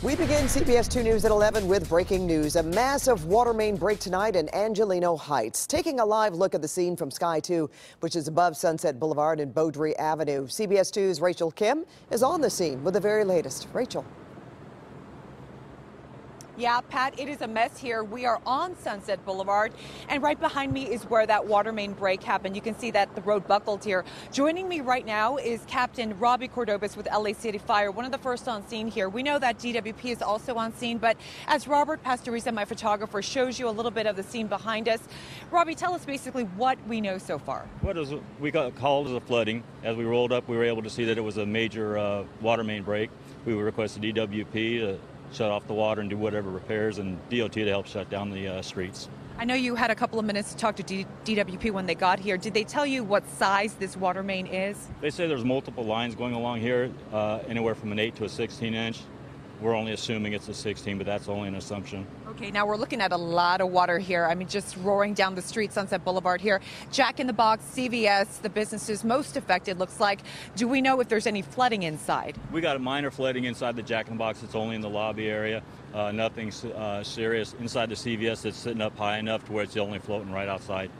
We begin CBS 2 News at 11 with breaking news. A massive water main break tonight in Angelino Heights. Taking a live look at the scene from Sky 2, which is above Sunset Boulevard and Beaudry Avenue. CBS 2's Rachel Kim is on the scene with the very latest. Rachel. Yeah, Pat, it is a mess here. We are on Sunset Boulevard, and right behind me is where that water main break happened. You can see that the road buckled here. Joining me right now is Captain Robbie Cordobas with LA City Fire, one of the first on scene here. We know that DWP is also on scene, but as Robert Pastoriza, my photographer, shows you a little bit of the scene behind us, Robbie, tell us basically what we know so far. We got called as a flooding. As we rolled up, we were able to see that it was a major water main break. We requested DWP to shut off the water and do whatever repairs, and DOT to help shut down the streets. I know you had a couple of minutes to talk to DWP when they got here. Did they tell you what size this water main is? They say there's multiple lines going along here, anywhere from an 8 to a 16 inch. We're only assuming it's a 16, but that's only an assumption. Okay, now we're looking at a lot of water here. I mean, just roaring down the street, Sunset Boulevard here. Jack in the Box, CBS, the businesses most affected, looks like. Do we know if there's any flooding inside? We got a minor flooding inside the Jack in the Box. It's only in the lobby area. Nothing serious. Inside the CVS, it's sitting up high enough to where it's only floating right outside.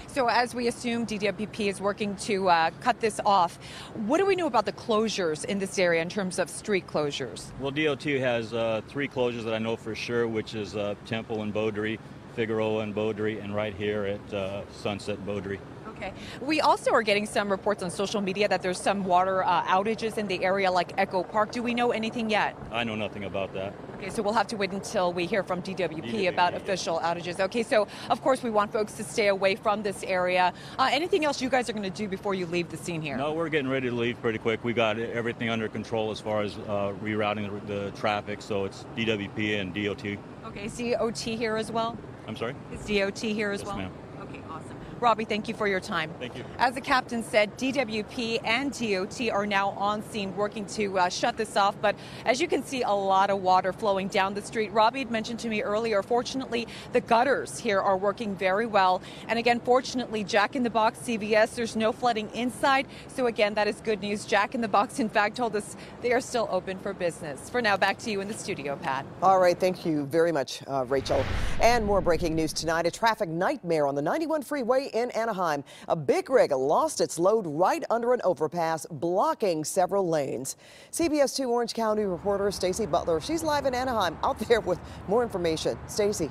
So as we assume DWP is working to cut this off, what do we know about the closures in this area in terms of street closures? Well, DOT has 3 closures that I know for sure, which is Temple and Beaudry, Figueroa and Beaudry, and right here at Sunset and Beaudry. Okay. We also are getting some reports on social media that there's some water outages in the area like Echo Park. Do we know anything yet? I know nothing about that. Okay, so we'll have to wait until we hear from DWP about official outages. Okay, so of course we want folks to stay away from this area. Anything else you guys are going to do before you leave the scene here? No, we're getting ready to leave pretty quick. We got everything under control as far as rerouting the traffic, so it's DWP and DOT. Okay, is DOT here as well? I'm sorry? Is DOT here as well? Yes, ma'am. Okay, awesome. Robbie, thank you for your time. Thank you. As the captain said, DWP and DOT are now on scene working to shut this off. But as you can see, a lot of water flowing down the street. Robbie had mentioned to me earlier, fortunately, the gutters here are working very well. And again, fortunately, Jack in the Box, CVS, there's no flooding inside. So again, that is good news. Jack in the Box, in fact, told us they are still open for business. For now, back to you in the studio, Pat. All right. Thank you very much, Rachel. And more breaking news tonight. A traffic nightmare on the 91 freeway in Anaheim. A big rig lost its load right under an overpass, blocking several lanes. CBS 2 Orange County reporter Stacy Butler, she's live in Anaheim, out there with more information. Stacy.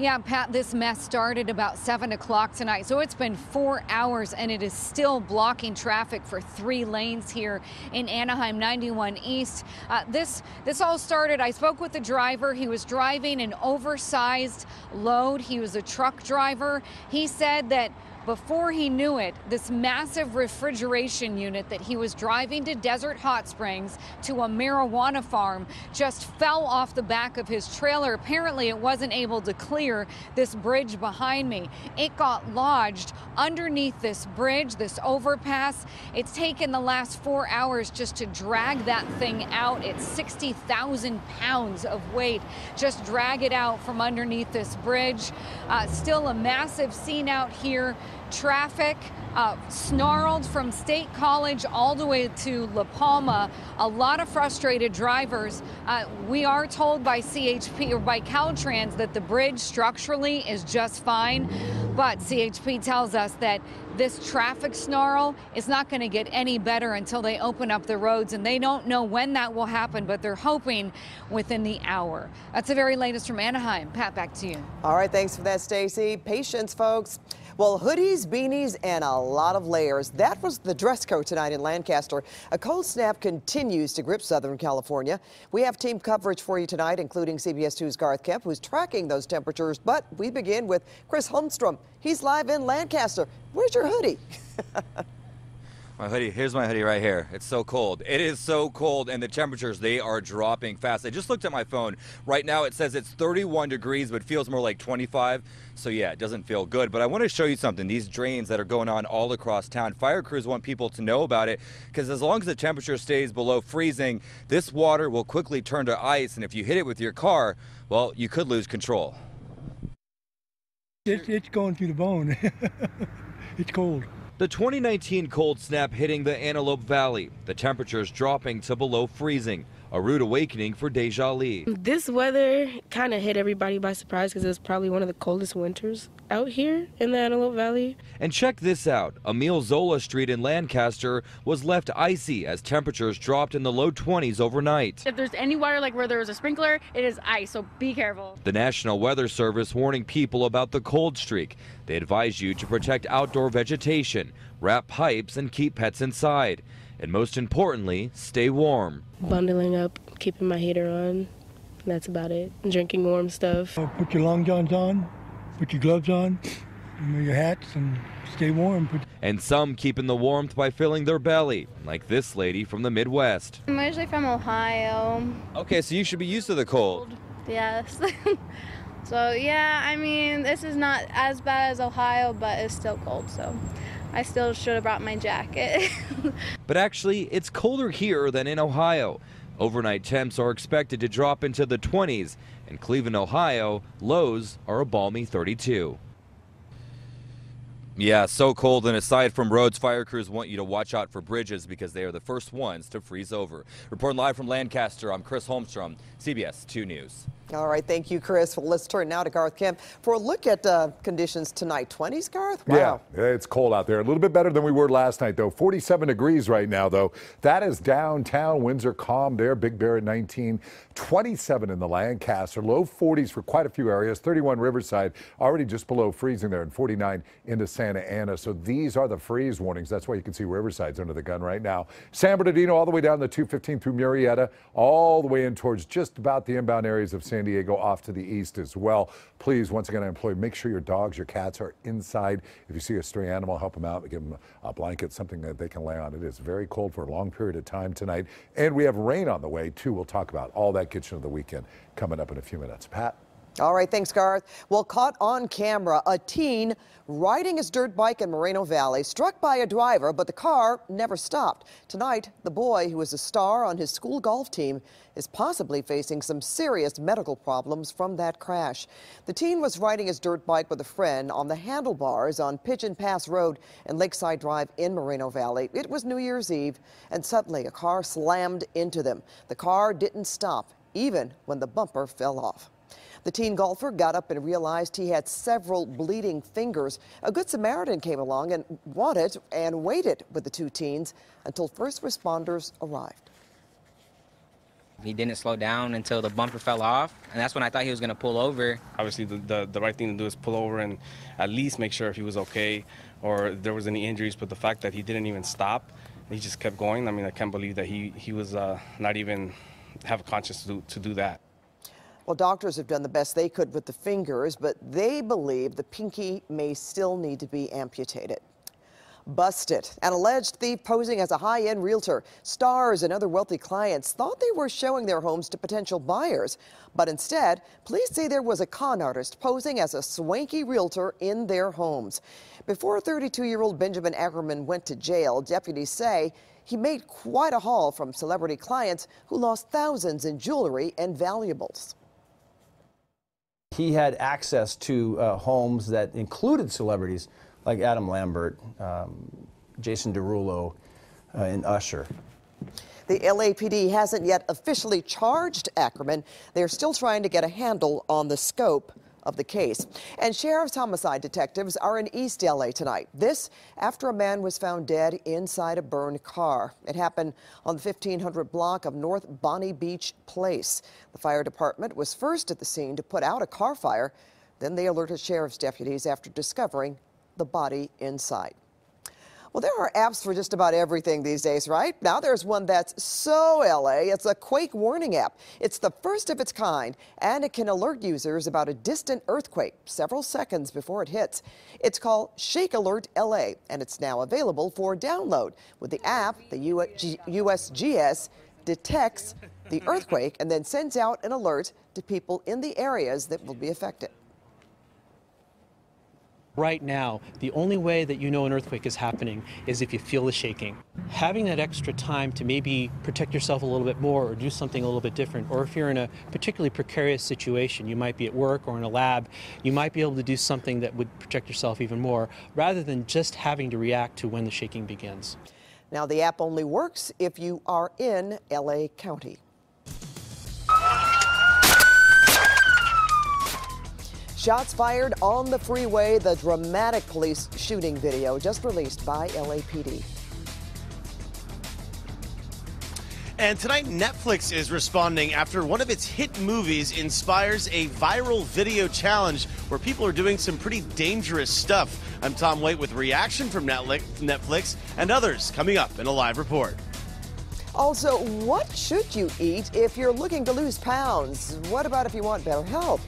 Yeah, Pat, this mess started about 7 o'clock tonight, so it's been 4 hours, and it is still blocking traffic for 3 lanes here in Anaheim 91 East. This all started, I spoke with the driver. He was driving an oversized load. He was a truck driver. He said that before he knew it, this massive refrigeration unit that he was driving to Desert Hot Springs to a marijuana farm just fell off the back of his trailer. Apparently, it wasn't able to clear this bridge behind me. It got lodged underneath this bridge, this overpass. It's taken the last 4 hours just to drag that thing out. It's 60,000 pounds of weight. Just drag it out from underneath this bridge. Still a massive scene out here. Traffic snarled from State College all the way to La Palma. A lot of frustrated drivers. We are told by CHP or by Caltrans that the bridge structurally is just fine, but CHP tells us that this traffic snarl is not going to get any better until they open up the roads, and they don't know when that will happen, but they're hoping within the hour. That's the very latest from Anaheim. Pat, back to you. All right, thanks for that, Stacy. Patience, folks. Well, hoodies, beanies, and a lot of layers. That was the dress code tonight in Lancaster. A cold snap continues to grip Southern California. We have team coverage for you tonight, including CBS 2's Garth Kemp, who's tracking those temperatures. But we begin with Chris Holmstrom. He's live in Lancaster. Where's your hoodie? My hoodie, here's my hoodie right here. It's so cold. It is so cold, and the temperatures, they are dropping fast. I just looked at my phone. Right now it says it's 31 degrees, but feels more like 25. So yeah, it doesn't feel good. But I want to show you something. These drains that are going on all across town. Fire crews want people to know about it, because as long as the temperature stays below freezing, this water will quickly turn to ice, and if you hit it with your car, well, you could lose control. It's going through the bone. It's cold. The 2019 cold snap hitting the Antelope Valley. The temperatures dropping to below freezing. a rude awakening for Deja Lee. This weather kind of hit everybody by surprise because it was probably one of the coldest winters out here in the Antelope Valley. And check this out. Emile Zola Street in Lancaster was left icy as temperatures dropped in the low 20s overnight. If there's any water like where there was a sprinkler, it is ice, so be careful. The National Weather Service warning people about the cold streak. They advise you to protect outdoor vegetation, wrap pipes, and keep pets inside. And most importantly, stay warm. Bundling up, keeping my heater on. That's about it. Drinking warm stuff. Put your long johns on, put your gloves on, and your hats, and stay warm. And some keeping the warmth by filling their belly, like this lady from the Midwest. I'm usually from Ohio. Okay, so you should be used to the cold. Yes. So yeah, I mean, this is not as bad as Ohio, but it's still cold, so I still should have brought my jacket. But actually, it's colder here than in Ohio. Overnight temps are expected to drop into the 20s. In Cleveland, Ohio, lows are a balmy 32. Yeah, so cold. And aside from roads, fire crews want you to watch out for bridges because they are the first ones to freeze over. Reporting live from Lancaster, I'm Chris Holmstrom, CBS 2 News. All right, thank you, Chris. Well, let's turn now to Garth Kemp for a look at conditions tonight. 20s, Garth? Wow. Yeah, it's cold out there. A little bit better than we were last night, though. 47 degrees right now, though. That is downtown. Winds are calm there. Big Bear at 19. 27 in the Lancaster. Low 40s for quite a few areas. 31 Riverside, already just below freezing there, and 49 into Santa Ana. So these are the freeze warnings. That's why you can see Riverside's under the gun right now. San Bernardino all the way down the 215 through Murrieta, all the way in towards just about the inbound areas of San Diego off to the east as well. Please, once again, I implore you, make sure your dogs, your cats are inside. If you see a stray animal, help them out. Give them a blanket, something that they can lay on. It is very cold for a long period of time tonight. And we have rain on the way, too. We'll talk about all that kitchen of the weekend coming up in a few minutes. Pat? All right, thanks, Garth. Well, caught on camera, a teen riding his dirt bike in Moreno Valley, struck by a driver, but the car never stopped. Tonight, the boy, who is a star on his school golf team, is possibly facing some serious medical problems from that crash. The teen was riding his dirt bike with a friend on the handlebars on Pigeon Pass Road and Lakeside Drive in Moreno Valley. It was New Year's Eve, and suddenly a car slammed into them. The car didn't stop, even when the bumper fell off. The teen golfer got up and realized he had several bleeding fingers. A Good Samaritan came along and waited with the two teens until first responders arrived. He didn't slow down until the bumper fell off, and that's when I thought he was going to pull over. Obviously, the right thing to do is pull over and at least make sure if he was okay or if there was any injuries, but the fact that he didn't even stop, he just kept going. I mean, I can't believe that he was not even have a conscience to do that. Well, doctors have done the best they could with the fingers, but they believe the pinky may still need to be amputated. Busted. An alleged thief posing as a high-end realtor. Stars and other wealthy clients thought they were showing their homes to potential buyers, but instead, police say there was a con artist posing as a swanky realtor in their homes. Before 32-year-old Benjamin Ackerman went to jail, deputies say he made quite a haul from celebrity clients who lost thousands in jewelry and valuables. He had access to homes that included celebrities like Adam Lambert, Jason Derulo, and Usher. The LAPD hasn't yet officially charged Ackerman. They're still trying to get a handle on the scope of the case. And sheriff's homicide detectives are in East LA tonight. This after a man was found dead inside a burned car. It happened on the 1500 block of North Bonnie Beach Place. The fire department was first at the scene to put out a car fire. Then they alerted sheriff's deputies after discovering the body inside. Well, there are apps for just about everything these days, right? Now there's one that's so LA, it's a quake warning app. It's the first of its kind, and it can alert users about a distant earthquake several seconds before it hits. It's called Shake Alert LA, and it's now available for download. With the app, the USGS detects the earthquake and then sends out an alert to people in the areas that will be affected. Right now, the only way that you know an earthquake is happening is if you feel the shaking. Having that extra time to maybe protect yourself a little bit more or do something a little bit different, or if you're in a particularly precarious situation, you might be at work or in a lab, you might be able to do something that would protect yourself even more, rather than just having to react to when the shaking begins. Now, the app only works if you are in LA County. Shots fired on the freeway, the dramatic police shooting video just released by LAPD. And tonight, Netflix is responding after one of its hit movies inspires a viral video challenge where people are doing some pretty dangerous stuff. I'm Tom Waite with reaction from Netflix and others coming up in a live report. Also, what should you eat if you're looking to lose pounds? What about if you want better health?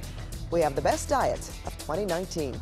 We have the best diet of 2019.